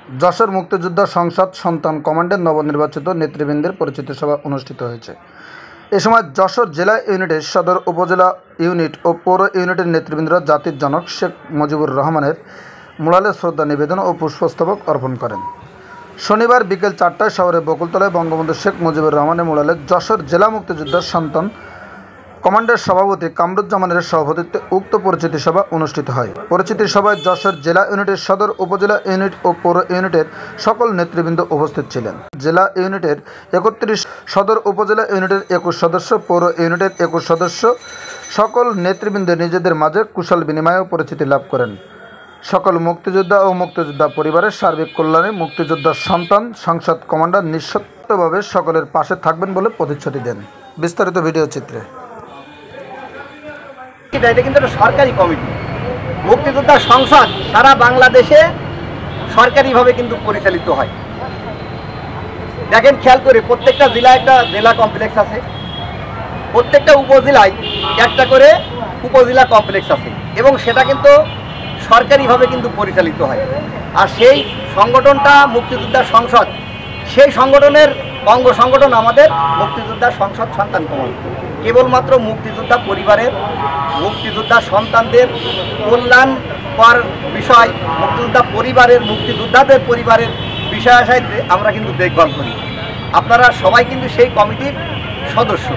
যশোর মুক্তিযোদ্ধা সংসদ সন্তান কমান্ডের নবনির্বাচিত নেতৃবৃন্দের পরিচিতি সভা অনুষ্ঠিত হয়েছে। এ সময় যশোর জেলা ইউনিটের সদর উপজেলা ইউনিট ও পৌর ইউনিটের নেতৃবৃন্দরা জাতির জনক শেখ মুজিবুর রহমানের মুরালে শ্রদ্ধা নিবেদন ও পুষ্পস্তবক অর্পণ করেন। শনিবার বিকেল 4টায় শহরের বকুলতলায় বঙ্গবন্ধু শেখ মুজিবুর রহমানের মুরালে যশোর জেলা মুক্তিযোদ্ধা সন্তান কমান্ডের সভাপতি কামরুজ্জামানের সভাপতিত্বে উক্ত পরিচিতি সভা অনুষ্ঠিত হয়। পরিচিতি সভায় যশোর জেলা ইউনিটের সদর উপজেলা ইউনিট ও পৌর ইউনিটের সকল নেতৃবৃন্দ উপস্থিত ছিলেন। জেলা ইউনিটের 31, সদর উপজেলা ইউনিটের 21 সদস্য, পৌর ইউনিটের 21 সদস্য সকল নেতৃবৃন্দ নিজেদের মাঝে কুশল বিনিময় ও পরিচিতি লাভ করেন। সকল মুক্তিযোদ্ধা ও মুক্তিযোদ্ধা পরিবারের সার্বিক কল্যাণে মুক্তিযোদ্ধার সন্তান সংসদ কমান্ডার নিঃস্বার্থভাবে সকলের পাশে থাকবেন বলে প্রতিশ্রুতি দেন। বিস্তারিত ভিডিও চিত্রে। এটা কিন্তু একটা সরকারি কমিটি। মুক্তিযোদ্ধা সংসদ সারা বাংলাদেশে সরকারিভাবে কিন্তু পরিচালিত হয়। দেখেন, খেয়াল করে প্রত্যেকটা জেলায় একটা জেলা কমপ্লেক্স আছে, প্রত্যেকটা উপজেলায় একটা করে উপজেলা কমপ্লেক্স আছে এবং সেটা কিন্তু সরকারিভাবে কিন্তু পরিচালিত হয়। আর সেই সংগঠনটা মুক্তিযোদ্ধা সংসদ, সেই সংগঠনের অঙ্গ সংগঠন আমাদের মুক্তিযোদ্ধা সংসদ সন্তান কমান্ড। কেবলমাত্র মুক্তিযোদ্ধা পরিবারের, মুক্তিযোদ্ধা সন্তানদের কল্যাণকর বিষয়, মুক্তিযোদ্ধা পরিবারের, মুক্তিযোদ্ধাদের পরিবারের বিষয় আশায় আমরা কিন্তু দেখভাল করি। আপনারা সবাই কিন্তু সেই কমিটির সদস্য।